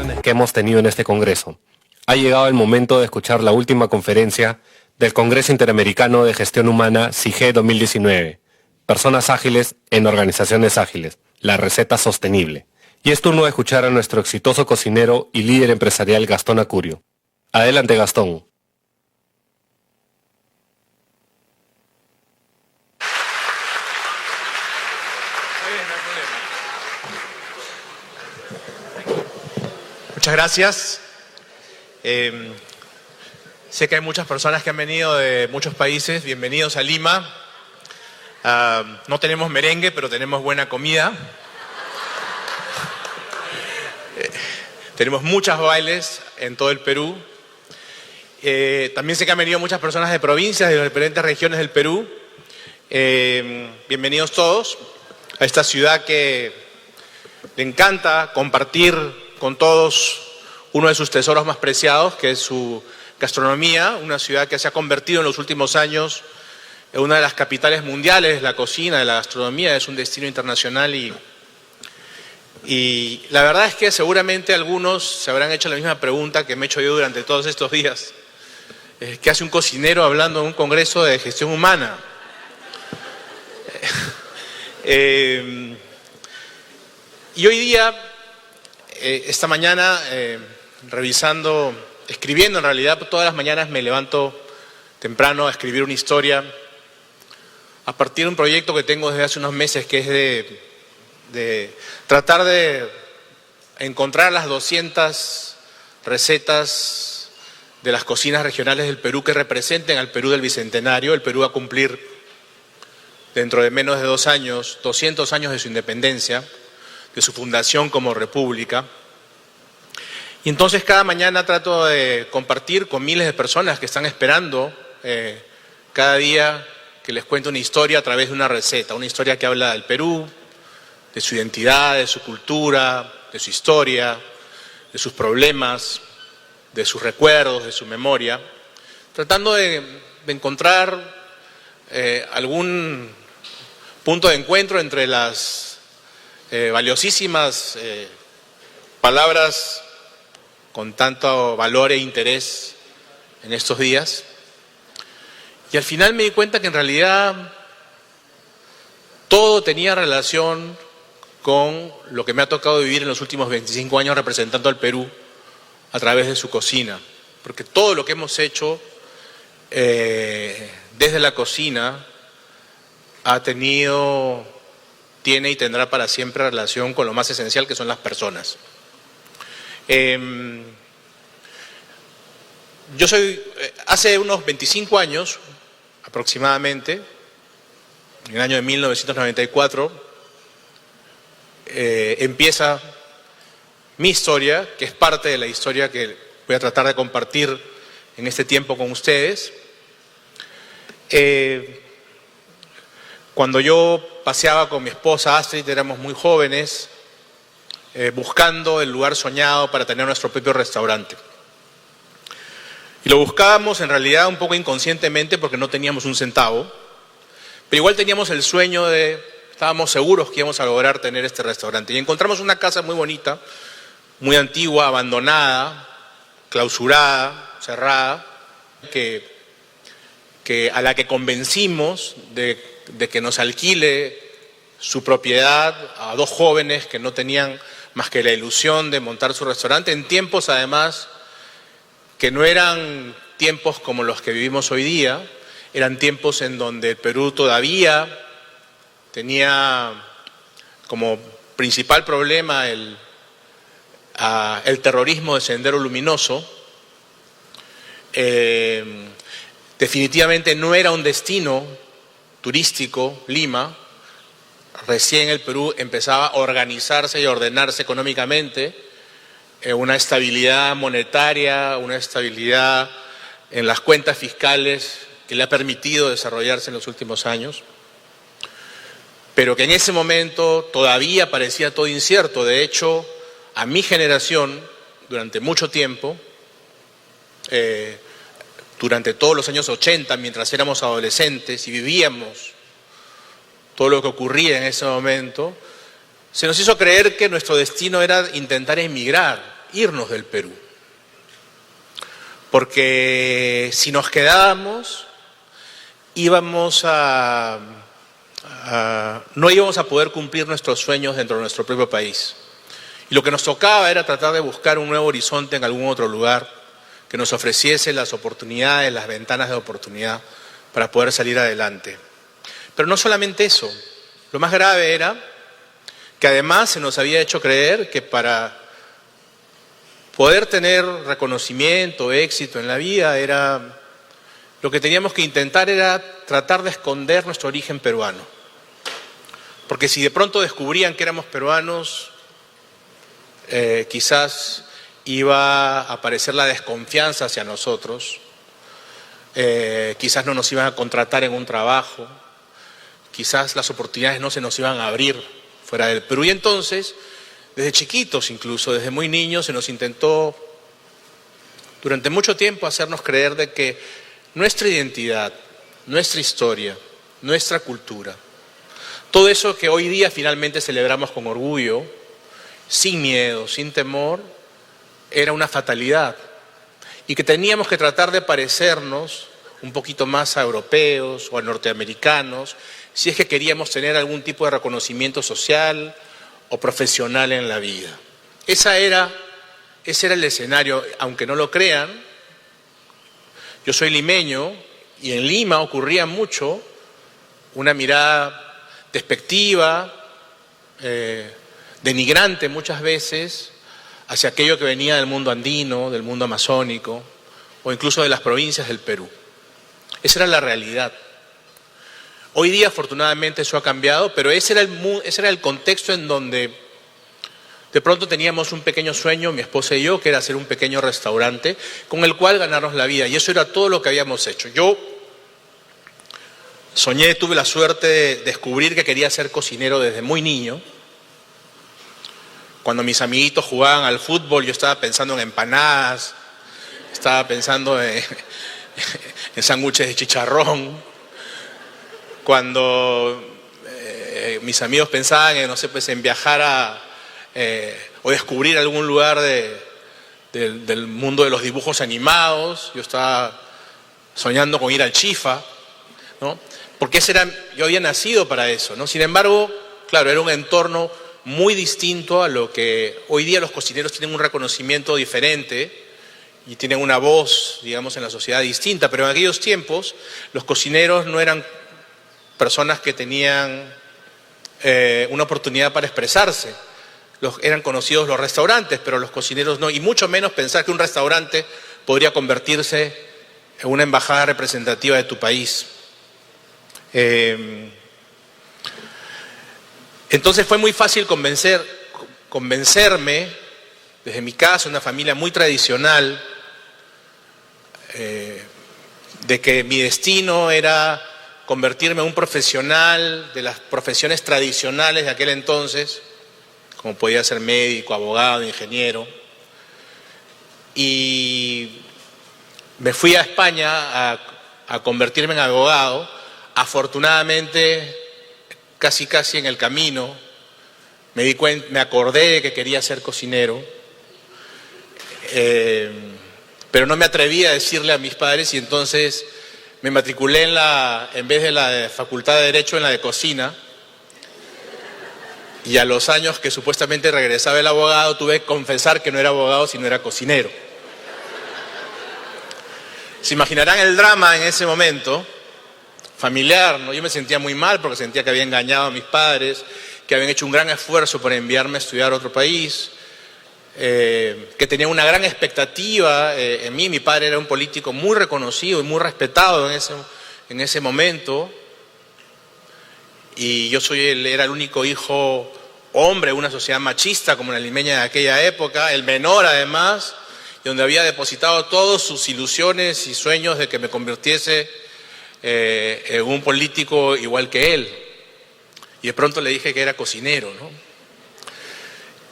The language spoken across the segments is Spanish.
conversaciones que hemos tenido en este Congreso. Ha llegado el momento de escuchar la última conferencia del Congreso Interamericano de Gestión Humana CIGE 2019. Personas ágiles en organizaciones ágiles. La receta sostenible. Y es turno de escuchar a nuestro exitoso cocinero y líder empresarial Gastón Acurio. Adelante, Gastón. Muchas gracias. Sé que hay muchas personas que han venido de muchos países. Bienvenidos a Lima. No tenemos merengue, pero tenemos buena comida. Tenemos muchos bailes en todo el Perú. También sé que han venido muchas personas de provincias, de las diferentes regiones del Perú. Bienvenidos todos a esta ciudad que le encanta compartir con todos uno de sus tesoros más preciados, que es su gastronomía, una ciudad que se ha convertido en los últimos años en una de las capitales mundiales de la cocina, de la gastronomía, es un destino internacional y la verdad es que seguramente algunos se habrán hecho la misma pregunta que me he hecho yo durante todos estos días. ¿Qué hace un cocinero hablando en un congreso de gestión humana? Y hoy día, esta mañana, escribiendo en realidad, todas las mañanas me levanto temprano a escribir una historia a partir de un proyecto que tengo desde hace unos meses, que es de tratar de encontrar las 200 recetas de las cocinas regionales del Perú que representen al Perú del Bicentenario. El Perú va a cumplir dentro de menos de 2 años, 200 años de su independencia, de su fundación como república. Y entonces cada mañana trato de compartir con miles de personas que están esperando cada día que les cuente una historia a través de una receta, una historia que habla del Perú, de su identidad, de su cultura, de su historia, de sus problemas, de sus recuerdos, de su memoria, tratando de encontrar algún punto de encuentro entre las valiosísimas palabras con tanto valor e interés en estos días. Y al final me di cuenta que en realidad todo tenía relación con lo que me ha tocado vivir en los últimos 25 años representando al Perú a través de su cocina. Porque todo lo que hemos hecho desde la cocina tiene y tendrá para siempre relación con lo más esencial, que son las personas. Hace unos 25 años aproximadamente, en el año de 1994, empieza mi historia, que es parte de la historia que voy a tratar de compartir en este tiempo con ustedes. Cuando yo paseaba con mi esposa Astrid, éramos muy jóvenes, buscando el lugar soñado para tener nuestro propio restaurante. Y lo buscábamos en realidad un poco inconscientemente porque no teníamos un centavo, pero igual teníamos el sueño estábamos seguros que íbamos a lograr tener este restaurante. Y encontramos una casa muy bonita, muy antigua, abandonada, clausurada, cerrada, a la que convencimos de que nos alquile su propiedad a 2 jóvenes que no tenían más que la ilusión de montar su restaurante, en tiempos además que no eran tiempos como los que vivimos hoy día, eran tiempos en donde el Perú todavía tenía como principal problema el terrorismo de Sendero Luminoso. Definitivamente no era un destino turístico, Lima. Recién el Perú empezaba a organizarse y a ordenarse económicamente, una estabilidad monetaria, una estabilidad en las cuentas fiscales que le ha permitido desarrollarse en los últimos años, pero que en ese momento todavía parecía todo incierto. De hecho, a mi generación, durante mucho tiempo, durante todos los años 80, mientras éramos adolescentes y vivíamos todo lo que ocurría en ese momento, se nos hizo creer que nuestro destino era intentar emigrar irnos del Perú. Porque si nos quedábamos, no íbamos a poder cumplir nuestros sueños dentro de nuestro propio país. Y lo que nos tocaba era tratar de buscar un nuevo horizonte en algún otro lugar que nos ofreciese las oportunidades, las ventanas de oportunidad para poder salir adelante. Pero no solamente eso, lo más grave era que además se nos había hecho creer que para poder tener reconocimiento, éxito en la vida, lo que teníamos que intentar era tratar de esconder nuestro origen peruano. Porque si de pronto descubrían que éramos peruanos, quizás iba a aparecer la desconfianza hacia nosotros, quizás no nos iban a contratar en un trabajo, quizás las oportunidades no se nos iban a abrir fuera del Perú. Y entonces, desde chiquitos incluso, desde muy niños, se nos intentó durante mucho tiempo hacernos creer de que nuestra identidad, nuestra historia, nuestra cultura, todo eso que hoy día finalmente celebramos con orgullo, sin miedo, sin temor, era una fatalidad y que teníamos que tratar de parecernos un poquito más a europeos o a norteamericanos si es que queríamos tener algún tipo de reconocimiento social o profesional en la vida. Ese era el escenario, aunque no lo crean. Yo soy limeño y en Lima ocurría mucho una mirada despectiva, denigrante muchas veces, hacia aquello que venía del mundo andino, del mundo amazónico o incluso de las provincias del Perú. Esa era la realidad. Hoy día, afortunadamente, eso ha cambiado, pero ese era el contexto en donde de pronto teníamos un pequeño sueño, mi esposa y yo, que era hacer un pequeño restaurante con el cual ganarnos la vida. Y eso era todo lo que habíamos hecho. Yo tuve la suerte de descubrir que quería ser cocinero desde muy niño. Cuando mis amiguitos jugaban al fútbol, yo estaba pensando en empanadas, estaba pensando en sándwiches de chicharrón. Cuando mis amigos pensaban en, no sé, pues en viajar o descubrir algún lugar del mundo de los dibujos animados, yo estaba soñando con ir al Chifa, ¿no? Porque yo había nacido para eso, ¿no? Sin embargo, claro, era un entorno muy distinto a lo que hoy día los cocineros tienen un reconocimiento diferente y tienen una voz, digamos, en la sociedad distinta, pero en aquellos tiempos los cocineros no eran personas que tenían una oportunidad para expresarse. Eran conocidos los restaurantes, pero los cocineros no, y mucho menos pensar que un restaurante podría convertirse en una embajada representativa de tu país. Entonces fue muy fácil convencerme, desde mi casa, una familia muy tradicional, de que mi destino era convertirme en un profesional de las profesiones tradicionales de aquel entonces, como podía ser médico, abogado, ingeniero. Y me fui a España a convertirme en abogado. Afortunadamente, casi en el camino, me acordé de que quería ser cocinero, pero no me atreví a decirle a mis padres y entonces me matriculé en vez de la Facultad de Derecho, en la de Cocina. Y a los años que supuestamente regresaba el abogado, tuve que confesar que no era abogado, sino era cocinero. Se imaginarán el drama en ese momento, familiar, ¿no? Yo me sentía muy mal porque sentía que había engañado a mis padres, que habían hecho un gran esfuerzo por enviarme a estudiar a otro país, que tenía una gran expectativa en mí. Mi padre era un político muy reconocido y muy respetado en ese momento, y yo era el único hijo hombre de una sociedad machista como la limeña de aquella época, el menor además, y donde había depositado todas sus ilusiones y sueños de que me convirtiese en un político igual que él. Y de pronto le dije que era cocinero, ¿no?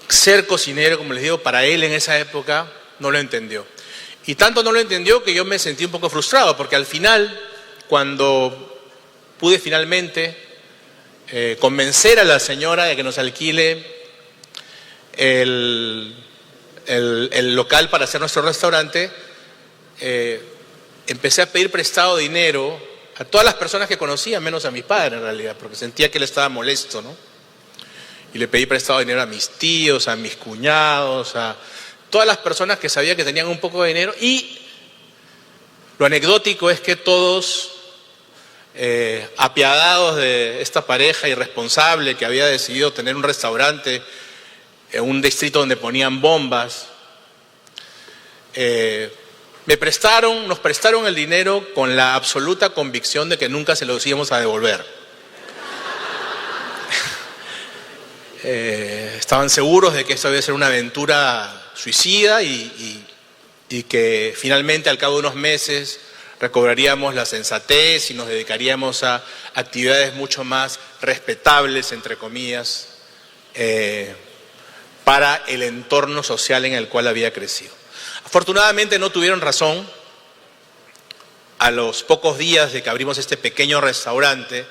Ser cocinero, como les digo, para él en esa época no lo entendió. Y tanto no lo entendió que yo me sentí un poco frustrado, porque al final, cuando pude finalmente convencer a la señora de que nos alquile el el local para hacer nuestro restaurante, empecé a pedir prestado dinero a todas las personas que conocía, menos a mi padre en realidad, porque sentía que él estaba molesto, ¿no? Y le pedí prestado dinero a mis tíos, a mis cuñados, a todas las personas que sabía que tenían un poco de dinero. Y lo anecdótico es que todos, apiadados de esta pareja irresponsable que había decidido tener un restaurante en un distrito donde ponían bombas, nos prestaron el dinero con la absoluta convicción de que nunca se los íbamos a devolver. Estaban seguros de que esto iba a ser una aventura suicida y que finalmente al cabo de unos meses recobraríamos la sensatez y nos dedicaríamos a actividades mucho más respetables, entre comillas, para el entorno social en el cual había crecido. Afortunadamente no tuvieron razón. A los pocos días de que abrimos este pequeño restaurante,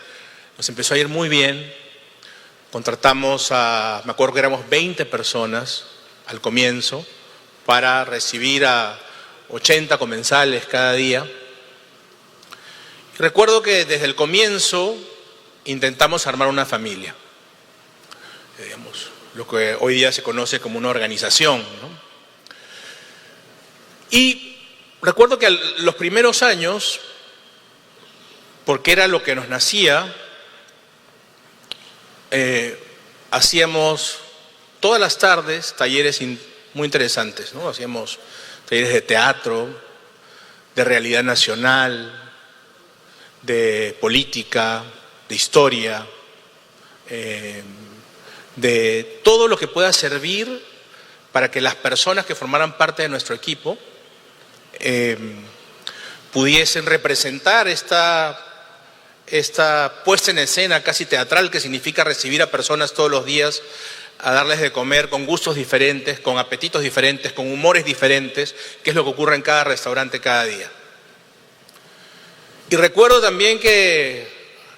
nos empezó a ir muy bien. Contratamos me acuerdo que éramos 20 personas al comienzo, para recibir a 80 comensales cada día. Y recuerdo que desde el comienzo intentamos armar una familia, digamos, lo que hoy día se conoce como una organización, ¿no? Y recuerdo que los primeros años, porque era lo que nos nacía, hacíamos todas las tardes talleres muy interesantes, ¿no? Hacíamos talleres de teatro, de realidad nacional, de política, de historia, de todo lo que pueda servir para que las personas que formaran parte de nuestro equipo pudiesen representar esta puesta en escena casi teatral que significa recibir a personas todos los días, a darles de comer con gustos diferentes, con apetitos diferentes, con humores diferentes, que es lo que ocurre en cada restaurante cada día. Y recuerdo también que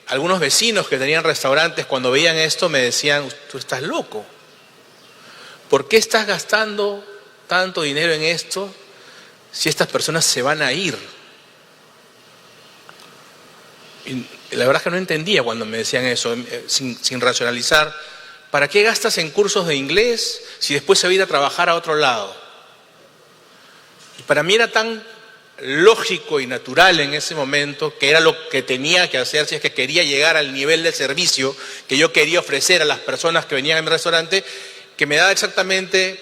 algunos vecinos que tenían restaurantes, cuando veían esto, me decían: tú estás loco, ¿por qué estás gastando tanto dinero en esto si estas personas se van a ir? Y la verdad es que no entendía cuando me decían eso, sin racionalizar. ¿Para qué gastas en cursos de inglés si después se va a ir a trabajar a otro lado? Y para mí era tan lógico y natural en ese momento, que era lo que tenía que hacer si es que quería llegar al nivel de servicio que yo quería ofrecer a las personas que venían a mi restaurante, que me daba exactamente,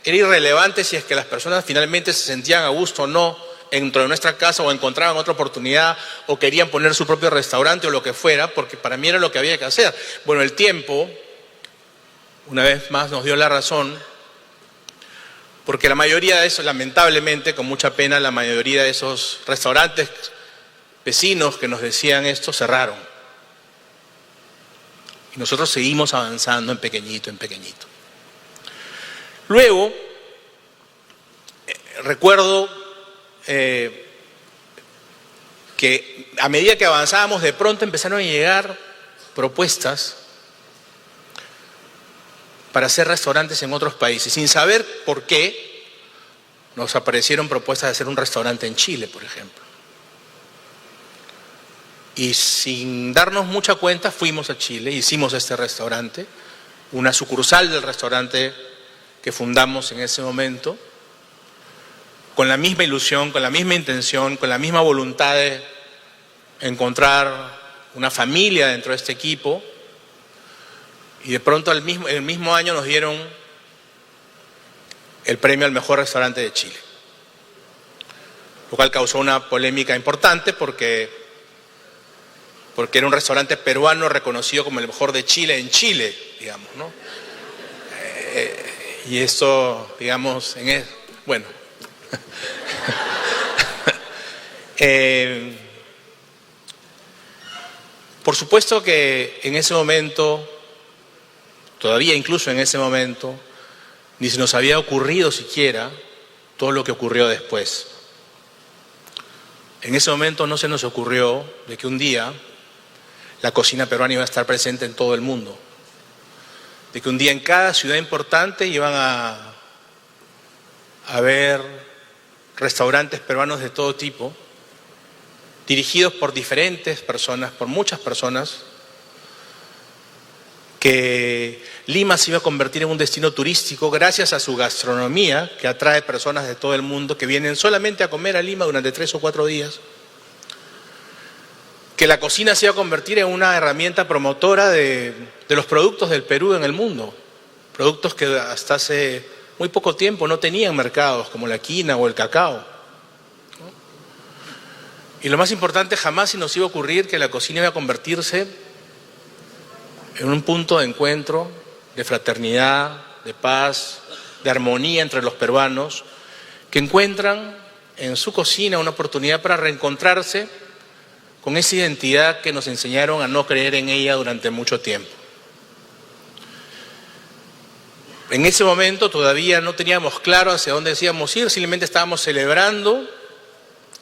era irrelevante si es que las personas finalmente se sentían a gusto o no dentro de nuestra casa, o encontraban otra oportunidad, o querían poner su propio restaurante o lo que fuera, porque para mí era lo que había que hacer. Bueno, el tiempo, una vez más, nos dio la razón, porque la mayoría de esos, lamentablemente, con mucha pena, la mayoría de esos restaurantes vecinos que nos decían esto cerraron. Y nosotros seguimos avanzando en pequeñito, en pequeñito. Luego, recuerdo que a medida que avanzábamos, de pronto empezaron a llegar propuestas para hacer restaurantes en otros países. Sin saber por qué, nos aparecieron propuestas de hacer un restaurante en Chile, por ejemplo. Y sin darnos mucha cuenta, fuimos a Chile, hicimos este restaurante, una sucursal del restaurante que fundamos en ese momento, con la misma ilusión, con la misma intención, con la misma voluntad de encontrar una familia dentro de este equipo. Y de pronto el mismo año nos dieron el premio al mejor restaurante de Chile, lo cual causó una polémica importante porque era un restaurante peruano reconocido como el mejor de Chile en Chile, digamos, ¿no? Y esto, digamos, bueno. Por supuesto que en ese momento, todavía incluso en ese momento, ni se nos había ocurrido siquiera todo lo que ocurrió después. En ese momento no se nos ocurrió de que un día la cocina peruana iba a estar presente en todo el mundo, de que un día en cada ciudad importante iban a a ver restaurantes peruanos de todo tipo, dirigidos por diferentes personas, por muchas personas, que Lima se iba a convertir en un destino turístico gracias a su gastronomía, que atrae personas de todo el mundo que vienen solamente a comer a Lima durante 3 o 4 días, que la cocina se iba a convertir en una herramienta promotora de los productos del Perú en el mundo, productos que hasta hace muy poco tiempo no tenían mercados, como la quina o el cacao. Y lo más importante, jamás se nos iba a ocurrir que la cocina iba a convertirse en un punto de encuentro, de fraternidad, de paz, de armonía entre los peruanos, que encuentran en su cocina una oportunidad para reencontrarse con esa identidad que nos enseñaron a no creer en ella durante mucho tiempo. En ese momento todavía no teníamos claro hacia dónde decíamos ir, simplemente estábamos celebrando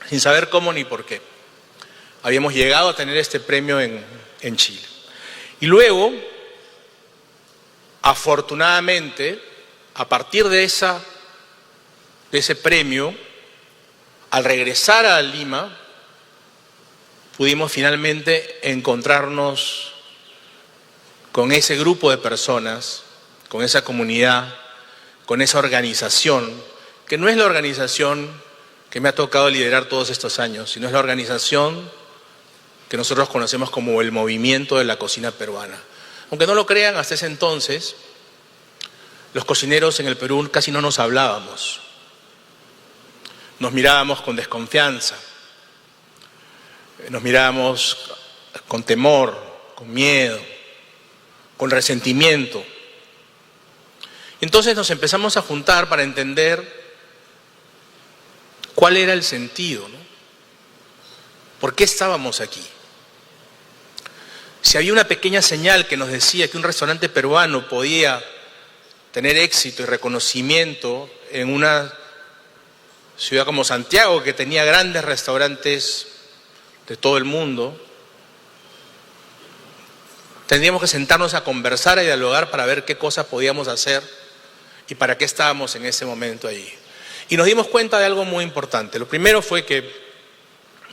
sin saber cómo ni por qué. Habíamos llegado a tener este premio en Chile. Y luego, afortunadamente, a partir de ese premio, al regresar a Lima, pudimos finalmente encontrarnos con ese grupo de personas, con esa comunidad, con esa organización, que no es la organización que me ha tocado liderar todos estos años, sino es la organización que nosotros conocemos como el movimiento de la cocina peruana. Aunque no lo crean, hasta ese entonces, los cocineros en el Perú casi no nos hablábamos. Nos mirábamos con desconfianza, nos mirábamos con temor, con miedo, con resentimiento. Entonces nos empezamos a juntar para entender cuál era el sentido, ¿no? ¿Por qué estábamos aquí? Si había una pequeña señal que nos decía que un restaurante peruano podía tener éxito y reconocimiento en una ciudad como Santiago, que tenía grandes restaurantes de todo el mundo, tendríamos que sentarnos a conversar, a dialogar para ver qué cosas podíamos hacer y para qué estábamos en ese momento allí. Y nos dimos cuenta de algo muy importante. Lo primero fue que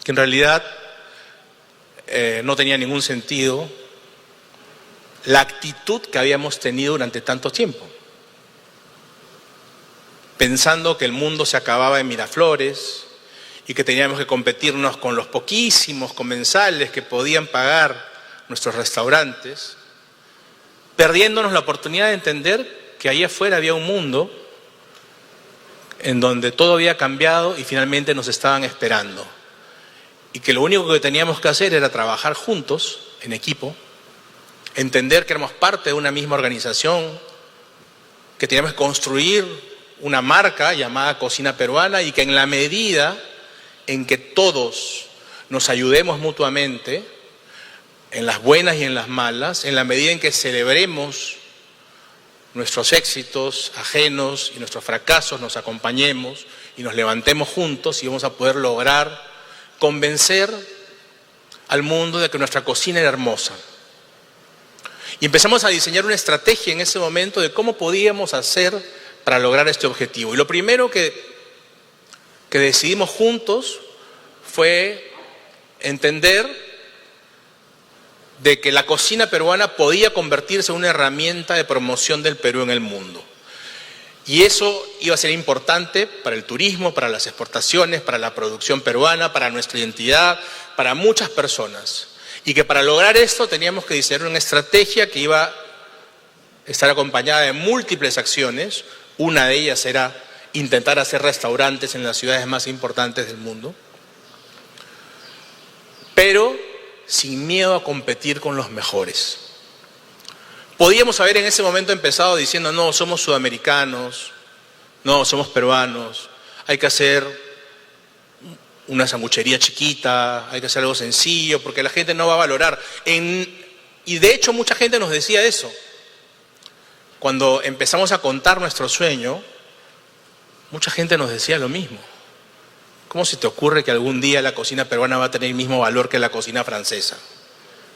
en realidad no tenía ningún sentido la actitud que habíamos tenido durante tanto tiempo, pensando que el mundo se acababa en Miraflores y que teníamos que competirnos con los poquísimos comensales que podían pagar nuestros restaurantes, perdiéndonos la oportunidad de entender que allá afuera había un mundo en donde todo había cambiado y finalmente nos estaban esperando. Y que lo único que teníamos que hacer era trabajar juntos, en equipo, entender que éramos parte de una misma organización, que teníamos que construir una marca llamada Cocina Peruana y que en la medida en que todos nos ayudemos mutuamente, en las buenas y en las malas, en la medida en que celebremos nuestros éxitos ajenos y nuestros fracasos, nos acompañemos y nos levantemos juntos y vamos a poder lograr convencer al mundo de que nuestra cocina era hermosa. Y empezamos a diseñar una estrategia en ese momento de cómo podíamos hacer para lograr este objetivo. Y lo primero que decidimos juntos fue entender de que la cocina peruana podía convertirse en una herramienta de promoción del Perú en el mundo. Y eso iba a ser importante para el turismo, para las exportaciones, para la producción peruana, para nuestra identidad, para muchas personas. Y que para lograr esto teníamos que diseñar una estrategia que iba a estar acompañada de múltiples acciones. Una de ellas era intentar hacer restaurantes en las ciudades más importantes del mundo, pero sin miedo a competir con los mejores. Podíamos haber en ese momento empezado diciendo, no, somos sudamericanos, no, somos peruanos, hay que hacer una sanguchería chiquita, hay que hacer algo sencillo, porque la gente no va a valorar. Y de hecho mucha gente nos decía eso. Cuando empezamos a contar nuestro sueño, mucha gente nos decía lo mismo. ¿Cómo se te ocurre que algún día la cocina peruana va a tener el mismo valor que la cocina francesa?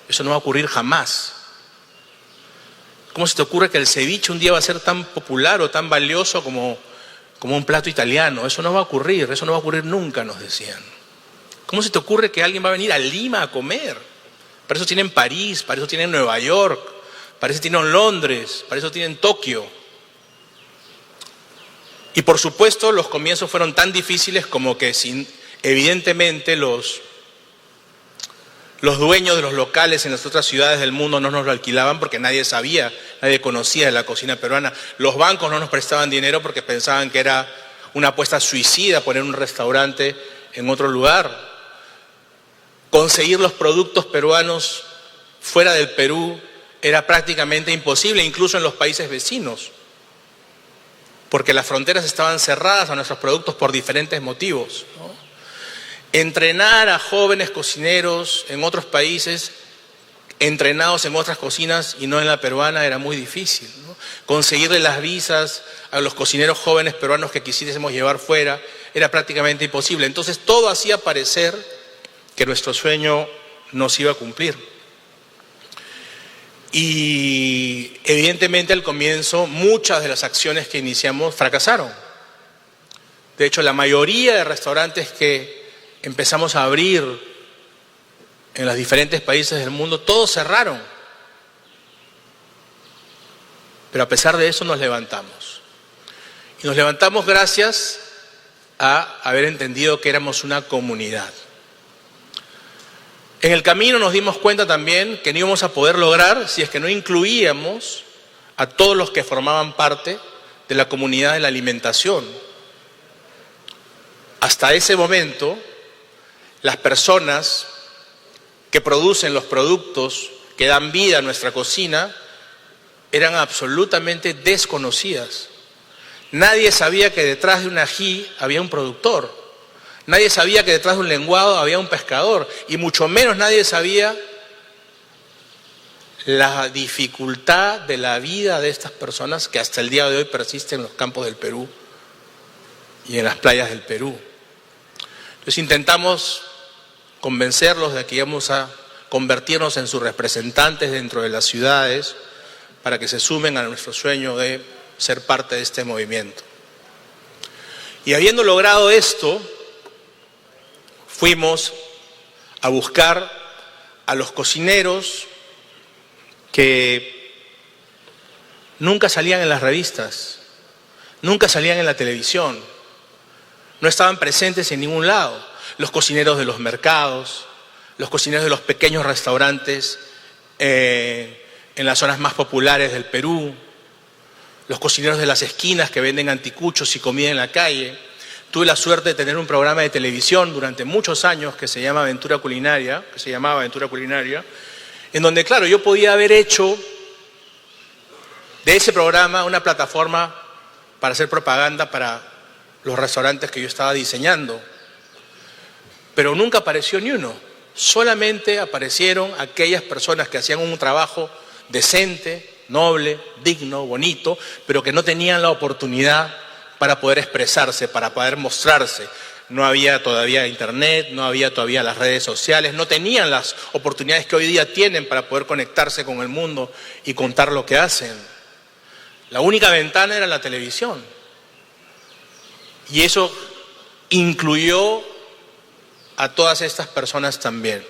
Eso no va a ocurrir jamás. ¿Cómo se te ocurre que el ceviche un día va a ser tan popular o tan valioso como como un plato italiano. Eso no va a ocurrir nunca, nos decían. ¿Cómo se te ocurre que alguien va a venir a Lima a comer? Para eso tienen París, para eso tienen Nueva York, para eso tienen Londres, para eso tienen Tokio. Y por supuesto los comienzos fueron tan difíciles como que evidentemente los dueños de los locales en las otras ciudades del mundo no nos lo alquilaban porque nadie sabía, nadie conocía de la cocina peruana. Los bancos no nos prestaban dinero porque pensaban que era una apuesta suicida poner un restaurante en otro lugar. Conseguir los productos peruanos fuera del Perú era prácticamente imposible, incluso en los países vecinos, porque las fronteras estaban cerradas a nuestros productos por diferentes motivos, ¿no? Entrenar a jóvenes cocineros en otros países, entrenados en otras cocinas y no en la peruana, era muy difícil, ¿no? Conseguirle las visas a los cocineros jóvenes peruanos que quisiésemos llevar fuera era prácticamente imposible. Entonces todo hacía parecer que nuestro sueño no se iba a cumplir. Y evidentemente al comienzo muchas de las acciones que iniciamos fracasaron. De hecho, la mayoría de restaurantes que empezamos a abrir en los diferentes países del mundo, todos cerraron. Pero a pesar de eso nos levantamos. Y nos levantamos gracias a haber entendido que éramos una comunidad. En el camino nos dimos cuenta también que no íbamos a poder lograr si es que no incluíamos a todos los que formaban parte de la comunidad de la alimentación. Hasta ese momento, las personas que producen los productos que dan vida a nuestra cocina eran absolutamente desconocidas. Nadie sabía que detrás de un ají había un productor. Nadie sabía que detrás de un lenguado había un pescador, y mucho menos nadie sabía la dificultad de la vida de estas personas que hasta el día de hoy persisten en los campos del Perú y en las playas del Perú. Entonces intentamos convencerlos de que íbamos a convertirnos en sus representantes dentro de las ciudades para que se sumen a nuestro sueño de ser parte de este movimiento. Y habiendo logrado esto, fuimos a buscar a los cocineros que nunca salían en las revistas, nunca salían en la televisión, no estaban presentes en ningún lado. Los cocineros de los mercados, los cocineros de los pequeños restaurantes en las zonas más populares del Perú, los cocineros de las esquinas que venden anticuchos y comida en la calle. Tuve la suerte de tener un programa de televisión durante muchos años que se llamaba Aventura Culinaria, en donde, claro, yo podía haber hecho de ese programa una plataforma para hacer propaganda para los restaurantes que yo estaba diseñando. Pero nunca apareció ni uno. Solamente aparecieron aquellas personas que hacían un trabajo decente, noble, digno, bonito, pero que no tenían la oportunidad para poder expresarse, para poder mostrarse. No había todavía internet, no había todavía las redes sociales, no tenían las oportunidades que hoy día tienen para poder conectarse con el mundo y contar lo que hacen. La única ventana era la televisión. Y eso incluyó a todas estas personas también.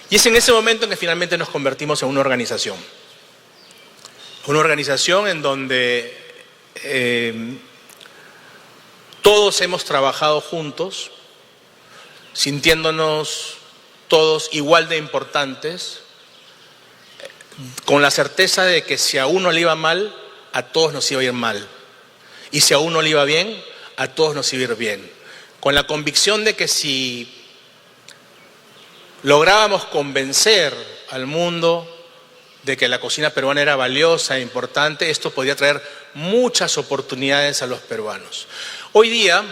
Y es en ese momento en que finalmente nos convertimos en una organización. Una organización en donde todos hemos trabajado juntos, sintiéndonos todos igual de importantes, con la certeza de que si a uno le iba mal, a todos nos iba a ir mal. Y si a uno le iba bien, a todos nos iba a ir bien. Con la convicción de que si lográbamos convencer al mundo de que la cocina peruana era valiosa e importante, esto podía traer muchas oportunidades a los peruanos. Hoy día,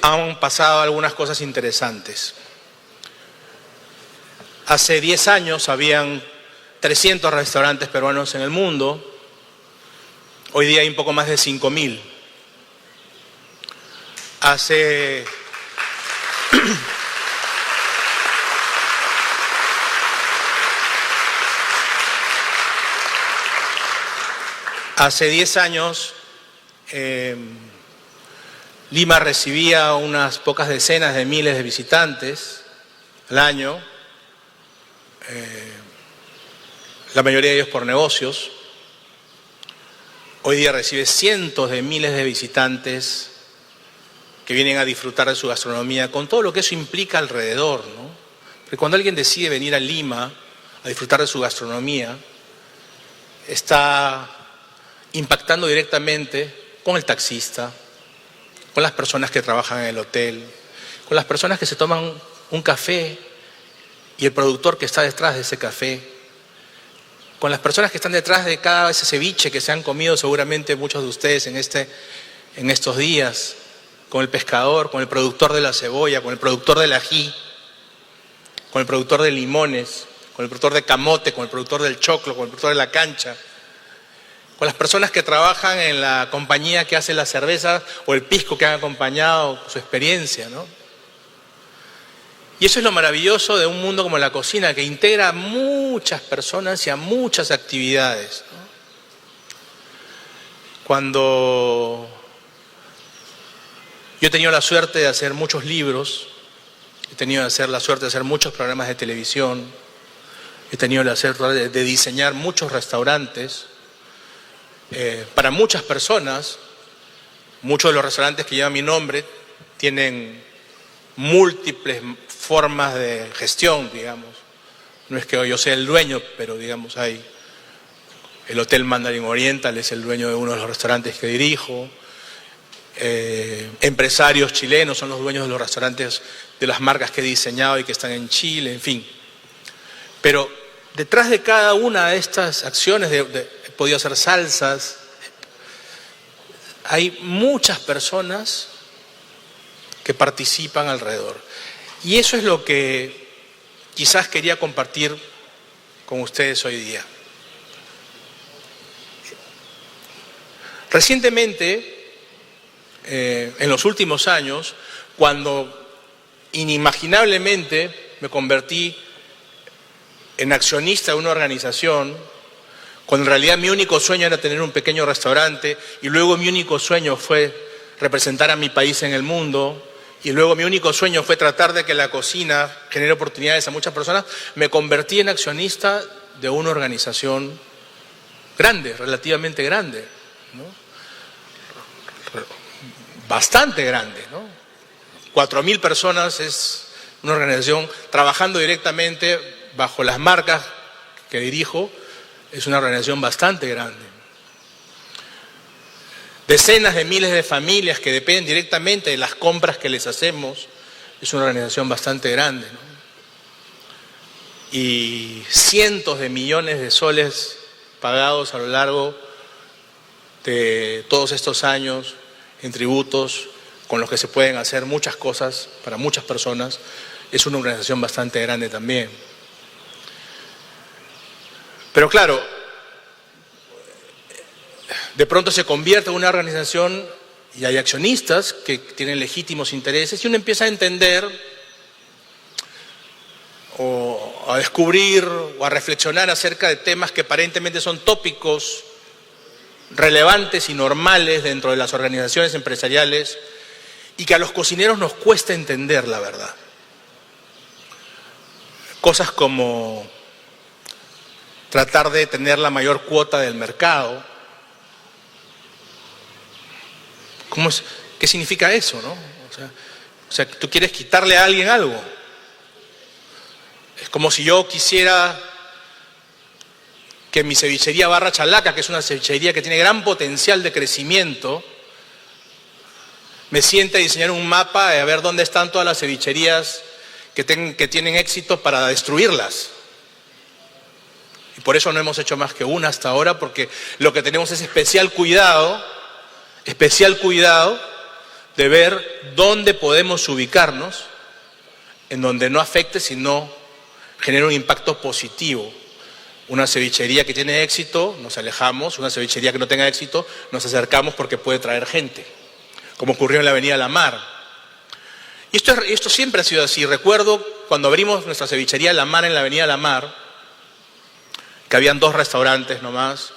han pasado algunas cosas interesantes. Hace 10 años habían 300 restaurantes peruanos en el mundo. Hoy día hay un poco más de 5.000. Hace Hace 10 años, Lima recibía unas pocas decenas de miles de visitantes al año, la mayoría de ellos por negocios. Hoy día recibe cientos de miles de visitantes que vienen a disfrutar de su gastronomía, con todo lo que eso implica alrededor, ¿no? Porque cuando alguien decide venir a Lima a disfrutar de su gastronomía, está impactando directamente con el taxista, con las personas que trabajan en el hotel, con las personas que se toman un café y el productor que está detrás de ese café, con las personas que están detrás de cada ese ceviche que se han comido seguramente muchos de ustedes en estos días, con el pescador, con el productor de la cebolla, con el productor del ají, con el productor de limones, con el productor de camote, con el productor del choclo, con el productor de la cancha, con las personas que trabajan en la compañía que hace la cerveza o el pisco que han acompañado su experiencia, ¿no? Y eso es lo maravilloso de un mundo como la cocina, que integra a muchas personas y a muchas actividades, ¿no? Cuando yo he tenido la suerte de hacer muchos libros, he tenido la suerte de hacer muchos programas de televisión, he tenido la suerte de diseñar muchos restaurantes, para muchas personas, muchos de los restaurantes que llevan mi nombre tienen múltiples formas de gestión, digamos. No es que yo sea el dueño, pero digamos hay el Hotel Mandarin Oriental, es el dueño de uno de los restaurantes que dirijo. Empresarios chilenos son los dueños de los restaurantes de las marcas que he diseñado y que están en Chile, en fin. Pero detrás de cada una de estas acciones, he podido hacer salsas, hay muchas personas que participan alrededor. Y eso es lo que quizás quería compartir con ustedes hoy día. Recientemente, en los últimos años, cuando inimaginablemente me convertí en accionista de una organización, cuando en realidad mi único sueño era tener un pequeño restaurante y luego mi único sueño fue representar a mi país en el mundo y luego mi único sueño fue tratar de que la cocina genere oportunidades a muchas personas, me convertí en accionista de una organización grande, relativamente grande, ¿no? Bastante grande, ¿no? 4.000 personas es una organización trabajando directamente bajo las marcas que dirijo, es una organización bastante grande. Decenas de miles de familias que dependen directamente de las compras que les hacemos, es una organización bastante grande, ¿no? Y cientos de millones de soles pagados a lo largo de todos estos años en tributos, con los que se pueden hacer muchas cosas para muchas personas, es una organización bastante grande también. Pero claro, de pronto se convierte en una organización y hay accionistas que tienen legítimos intereses y uno empieza a entender o a descubrir o a reflexionar acerca de temas que aparentemente son tópicos relevantes y normales dentro de las organizaciones empresariales y que a los cocineros nos cuesta entender, la verdad. Cosas como tratar de tener la mayor cuota del mercado. ¿Qué significa eso, no? O sea, tú quieres quitarle a alguien algo. Es como si yo quisiera que mi cevichería Barra Chalaca, que es una cevichería que tiene gran potencial de crecimiento, me siente a diseñar un mapa de a ver dónde están todas las cevicherías que tienen éxito para destruirlas. Y por eso no hemos hecho más que una hasta ahora, porque lo que tenemos es especial cuidado de ver dónde podemos ubicarnos, en donde no afecte, sino genere un impacto positivo. Una cevichería que tiene éxito, nos alejamos. Una cevichería que no tenga éxito, nos acercamos porque puede traer gente, como ocurrió en la Avenida La Mar. Y esto siempre ha sido así. Recuerdo cuando abrimos nuestra cevichería La Mar en la Avenida La Mar, que habían 2 restaurantes nomás,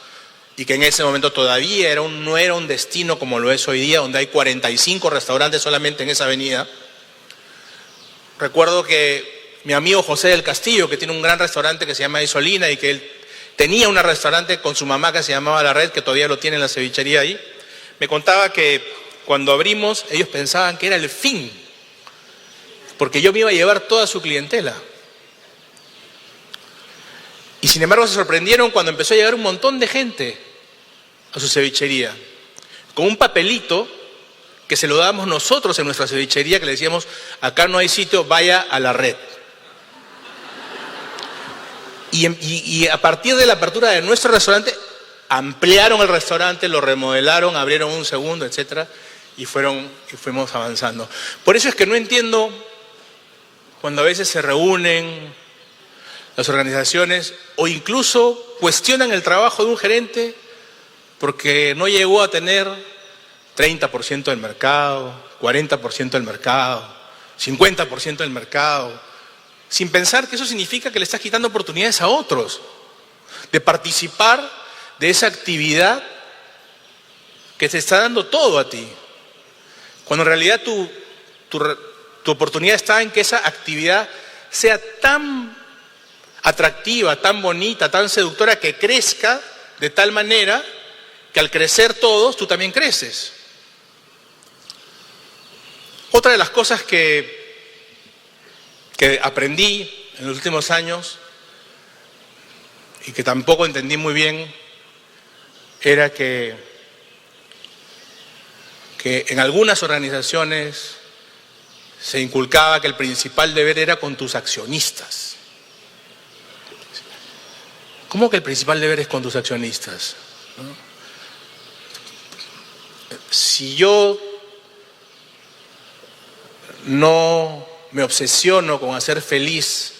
y que en ese momento todavía no era un destino como lo es hoy día, donde hay 45 restaurantes solamente en esa avenida. Recuerdo que mi amigo José del Castillo, que tiene un gran restaurante que se llama Isolina y que él tenía un restaurante con su mamá que se llamaba La Red, que todavía lo tiene en la cevichería ahí, me contaba que cuando abrimos ellos pensaban que era el fin, porque yo me iba a llevar toda su clientela. Y sin embargo se sorprendieron cuando empezó a llegar un montón de gente a su cevichería, con un papelito que se lo dábamos nosotros en nuestra cevichería, que le decíamos: acá no hay sitio, vaya a La Red. Y a partir de la apertura de nuestro restaurante, ampliaron el restaurante, lo remodelaron, abrieron un segundo, etcétera, y fuimos avanzando. Por eso es que no entiendo cuando a veces se reúnen las organizaciones o incluso cuestionan el trabajo de un gerente porque no llegó a tener 30% del mercado, 40% del mercado, 50% del mercado, sin pensar que eso significa que le estás quitando oportunidades a otros de participar de esa actividad que te está dando todo a ti. Cuando en realidad tu oportunidad está en que esa actividad sea tan atractiva, tan bonita, tan seductora, que crezca de tal manera que al crecer todos, tú también creces. Otra de las cosas que aprendí en los últimos años y que tampoco entendí muy bien era que en algunas organizaciones se inculcaba que el principal deber era con tus accionistas. ¿Cómo que el principal deber es con tus accionistas? ¿No? Si yo no me obsesiono con hacer feliz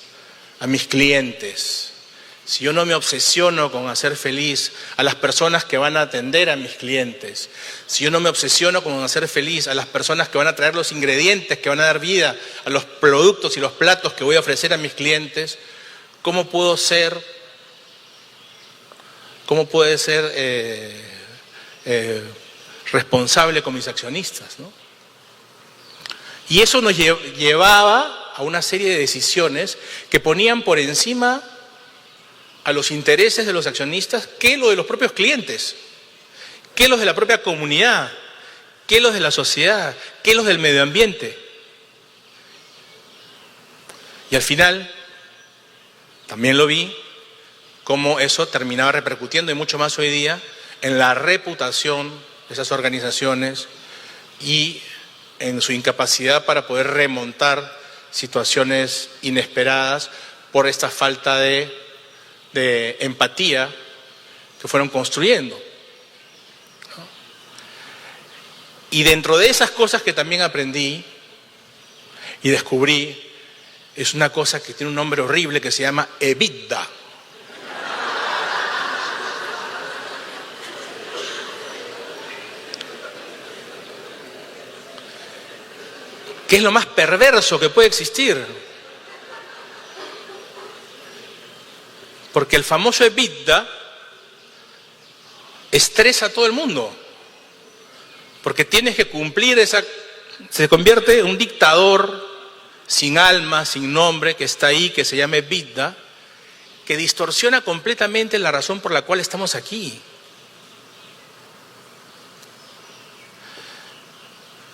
a mis clientes, si yo no me obsesiono con hacer feliz a las personas que van a atender a mis clientes, si yo no me obsesiono con hacer feliz a las personas que van a traer los ingredientes que van a dar vida a los productos y los platos que voy a ofrecer a mis clientes, ¿cómo puedo ser responsable con mis accionistas, ¿no? Y eso nos llevaba a una serie de decisiones que ponían por encima a los intereses de los accionistas que lo de los propios clientes, que los de la propia comunidad, que los de la sociedad, que los del medio ambiente. Y al final, también lo vi, cómo eso terminaba repercutiendo, y mucho más hoy día, en la reputación de esas organizaciones y en su incapacidad para poder remontar situaciones inesperadas por esta falta de empatía que fueron construyendo. Y dentro de esas cosas que también aprendí y descubrí, es una cosa que tiene un nombre horrible que se llama EBITDA. Que es lo más perverso que puede existir. Porque el famoso EBITDA estresa a todo el mundo. Porque tienes que cumplir se convierte en un dictador sin alma, sin nombre, que está ahí, que se llama EBITDA, que distorsiona completamente la razón por la cual estamos aquí.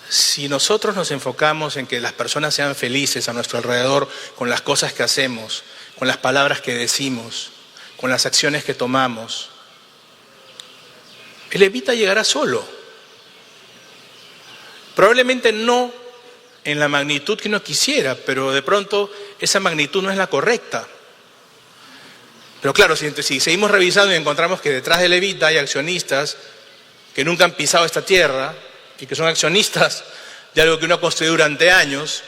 Si nosotros nos enfocamos en que las personas sean felices a nuestro alrededor con las cosas que hacemos, con las palabras que decimos, con las acciones que tomamos, el EBITDA llegará solo. Probablemente no en la magnitud que uno quisiera, pero de pronto esa magnitud no es la correcta. Pero claro, si seguimos revisando y encontramos que detrás del EBITDA hay accionistas que nunca han pisado esta tierra y que son accionistas de algo que uno ha construido durante años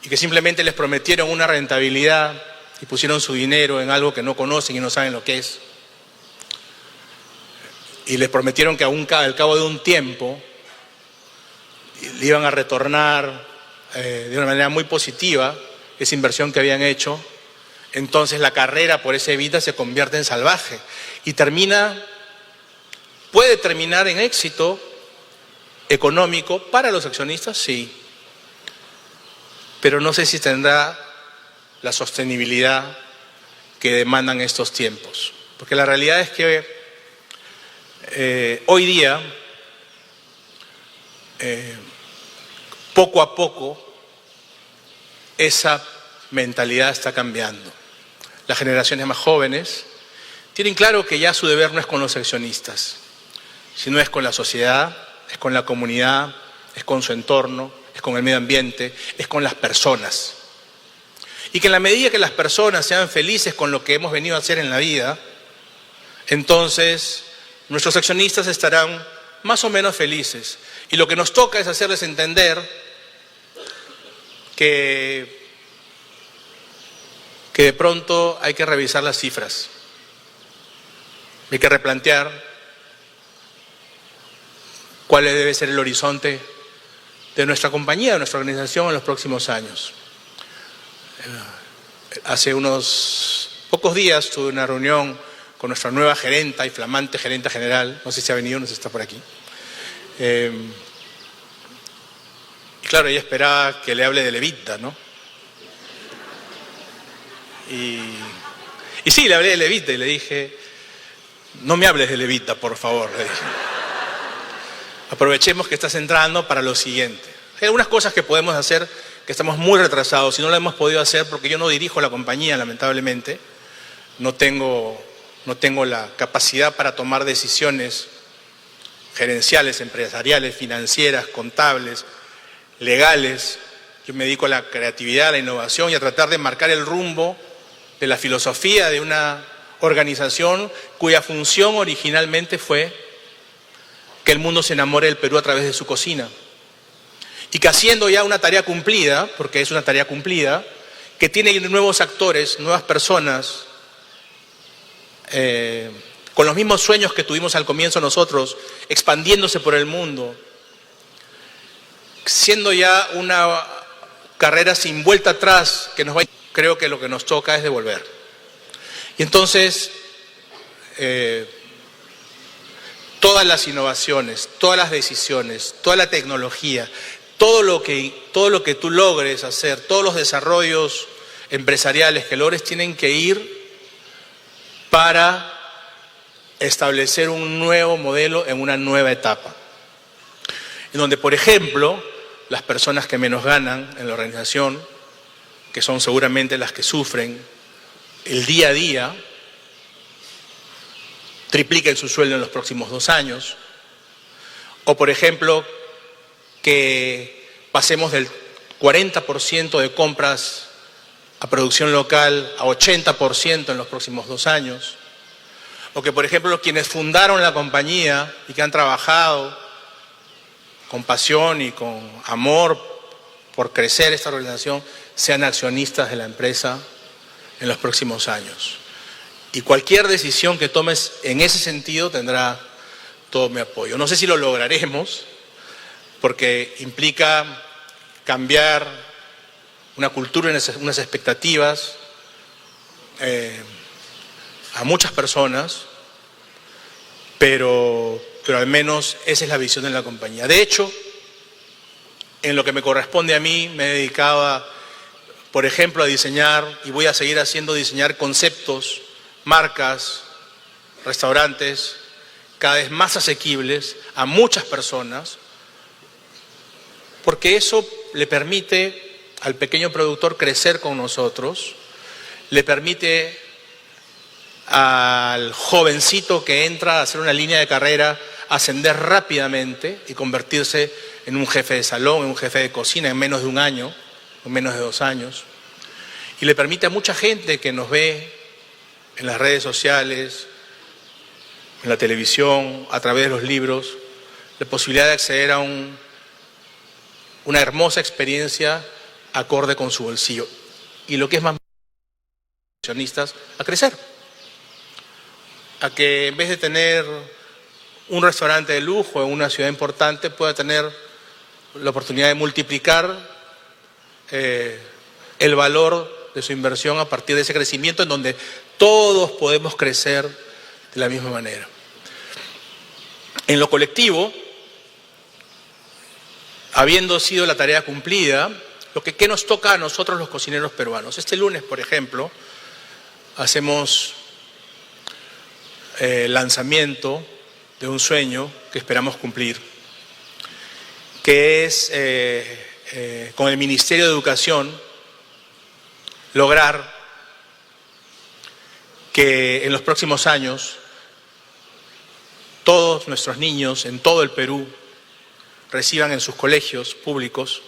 y que simplemente les prometieron una rentabilidad y pusieron su dinero en algo que no conocen y no saben lo que es, y les prometieron que al cabo de un tiempo le iban a retornar de una manera muy positiva esa inversión que habían hecho, entonces la carrera por ese Evita se convierte en salvaje y puede terminar en éxito económico para los accionistas, sí, pero no sé si tendrá la sostenibilidad que demandan estos tiempos, porque la realidad es que hoy día, poco a poco, esa mentalidad está cambiando. Las generaciones más jóvenes tienen claro que ya su deber no es con los accionistas, sino es con la sociedad, es con la comunidad, es con su entorno, es con el medio ambiente, es con las personas. Y que en la medida que las personas sean felices con lo que hemos venido a hacer en la vida, entonces nuestros accionistas estarán más o menos felices. Y lo que nos toca es hacerles entender que de pronto hay que revisar las cifras, hay que replantear cuál debe ser el horizonte de nuestra compañía, de nuestra organización en los próximos años. Hace unos pocos días tuve una reunión con nuestra nueva gerenta y flamante gerenta general, no sé si ha venido, no sé si está por aquí. Y claro, ella esperaba que le hable de Levita, ¿no? Y sí, le hablé de Levita y le dije, no me hables de Levita, por favor, le dije. Aprovechemos que estás entrando para lo siguiente. Hay algunas cosas que podemos hacer que estamos muy retrasados y no lo hemos podido hacer porque yo no dirijo la compañía, lamentablemente. No tengo la capacidad para tomar decisiones gerenciales, empresariales, financieras, contables, legales. Yo me dedico a la creatividad, a la innovación y a tratar de marcar el rumbo de la filosofía de una organización cuya función originalmente fue que el mundo se enamore del Perú a través de su cocina. Y que haciendo ya una tarea cumplida, porque es una tarea cumplida, que tiene nuevos actores, nuevas personas, con los mismos sueños que tuvimos al comienzo nosotros, expandiéndose por el mundo, siendo ya una carrera sin vuelta atrás, creo que lo que nos toca es devolver. Y entonces, todas las innovaciones, todas las decisiones, toda la tecnología, todo lo que tú logres hacer, todos los desarrollos empresariales que logres tienen que ir para establecer un nuevo modelo en una nueva etapa. En donde, por ejemplo, las personas que menos ganan en la organización, que son seguramente las que sufren el día a día, tripliquen su sueldo en los próximos 2 años. O, por ejemplo, que pasemos del 40% de compras a producción local a 80% en los próximos 2 años. O que, por ejemplo, quienes fundaron la compañía y que han trabajado con pasión y con amor por crecer esta organización, sean accionistas de la empresa en los próximos años. Y cualquier decisión que tomes en ese sentido tendrá todo mi apoyo. No sé si lo lograremos, porque implica cambiar una cultura, unas expectativas a muchas personas, pero al menos esa es la visión de la compañía. De hecho, en lo que me corresponde a mí, me he dedicado, por ejemplo, a diseñar, y voy a seguir diseñar conceptos, marcas, restaurantes, cada vez más asequibles a muchas personas, porque eso le permite al pequeño productor crecer con nosotros, le permite al jovencito que entra a hacer una línea de carrera ascender rápidamente y convertirse en un jefe de salón, en un jefe de cocina en menos de 1 año, en menos de 2 años, y le permite a mucha gente que nos ve en las redes sociales, en la televisión, a través de los libros, la posibilidad de acceder a una hermosa experiencia acorde con su bolsillo. Y lo que es más, accionistas, a crecer. A que en vez de tener un restaurante de lujo en una ciudad importante, pueda tener la oportunidad de multiplicar el valor de su inversión a partir de ese crecimiento en donde todos podemos crecer de la misma manera. En lo colectivo, habiendo sido la tarea cumplida, ¿qué nos toca a nosotros los cocineros peruanos? Este lunes, por ejemplo, hacemos lanzamiento de un sueño que esperamos cumplir, que es con el Ministerio de Educación lograr que en los próximos años todos nuestros niños en todo el Perú reciban en sus colegios públicos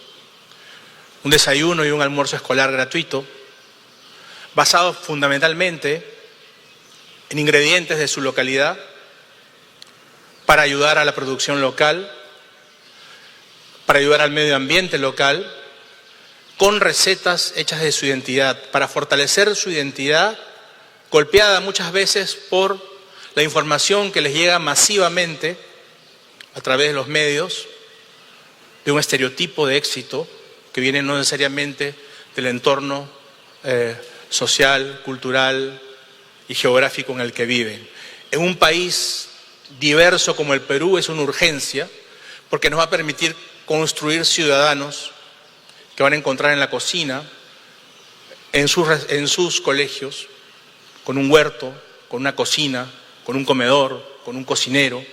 un desayuno y un almuerzo escolar gratuito, basado fundamentalmente en ingredientes de su localidad, para ayudar a la producción local, para ayudar al medio ambiente local, con recetas hechas de su identidad, para fortalecer su identidad, golpeada muchas veces por la información que les llega masivamente a través de los medios, de un estereotipo de éxito que viene no necesariamente del entorno social, cultural y geográfico en el que viven. En un país diverso como el Perú es una urgencia, porque nos va a permitir construir ciudadanos que van a encontrar en la cocina, en sus colegios, con un huerto, con una cocina, con un comedor, con un cocinero,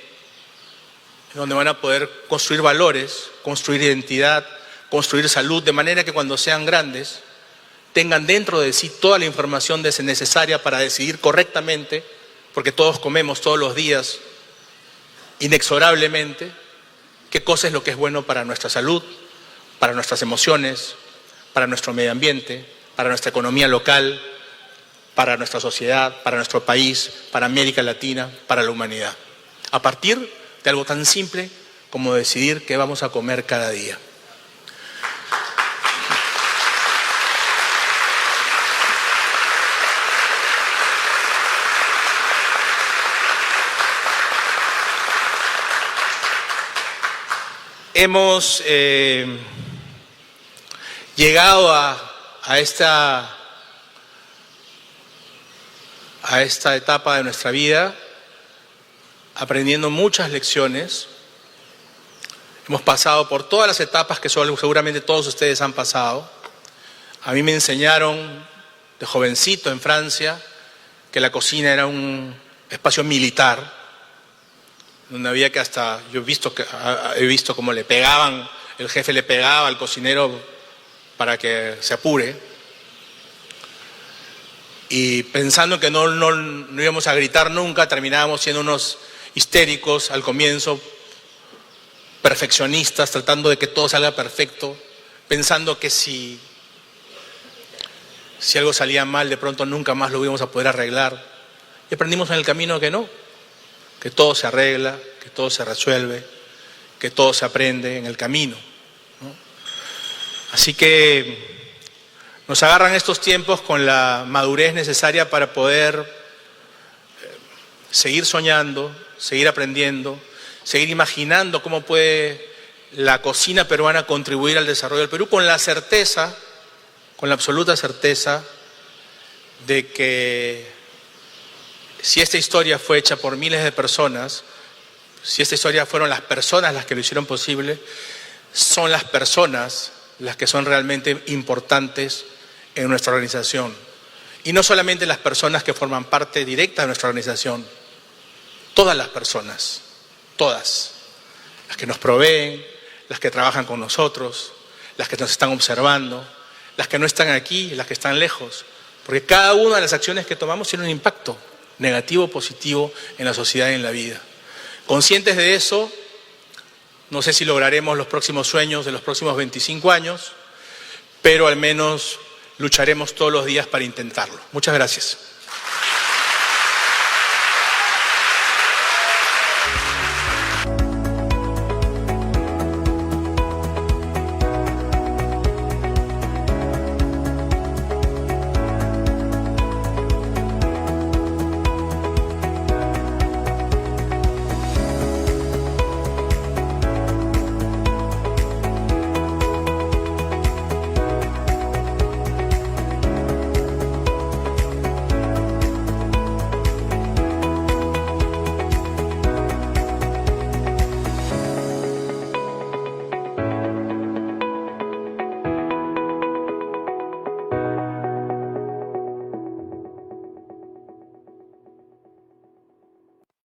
donde van a poder construir valores, construir identidad, construir salud, de manera que cuando sean grandes tengan dentro de sí toda la información necesaria para decidir correctamente, porque todos comemos todos los días, inexorablemente, qué cosa es lo que es bueno para nuestra salud, para nuestras emociones, para nuestro medio ambiente, para nuestra economía local, para nuestra sociedad, para nuestro país, para América Latina, para la humanidad. A partir de algo tan simple como decidir qué vamos a comer cada día. Hemos llegado a esta etapa de nuestra vida aprendiendo muchas lecciones. Hemos pasado por todas las etapas que seguramente todos ustedes han pasado. A mí me enseñaron de jovencito en Francia que la cocina era un espacio militar, donde había que hasta, he visto cómo le pegaban, el jefe le pegaba al cocinero para que se apure. Y pensando que no íbamos a gritar nunca, terminábamos siendo unos histéricos al comienzo, perfeccionistas, tratando de que todo salga perfecto, pensando que si algo salía mal, de pronto nunca más lo íbamos a poder arreglar. Y aprendimos en el camino que no, que todo se arregla, que todo se resuelve, que todo se aprende en el camino, ¿no? Así que nos agarran estos tiempos con la madurez necesaria para poder seguir soñando, seguir aprendiendo, seguir imaginando cómo puede la cocina peruana contribuir al desarrollo del Perú, con la certeza, con la absoluta certeza de que si esta historia fue hecha por miles de personas, si esta historia fueron las personas las que lo hicieron posible, son las personas las que son realmente importantes en nuestra organización. Y no solamente las personas que forman parte directa de nuestra organización, todas las personas, todas, las que nos proveen, las que trabajan con nosotros, las que nos están observando, las que no están aquí, las que están lejos, porque cada una de las acciones que tomamos tiene un impacto negativo o positivo en la sociedad y en la vida. Conscientes de eso, no sé si lograremos los próximos sueños de los próximos 25 años, pero al menos lucharemos todos los días para intentarlo. Muchas gracias.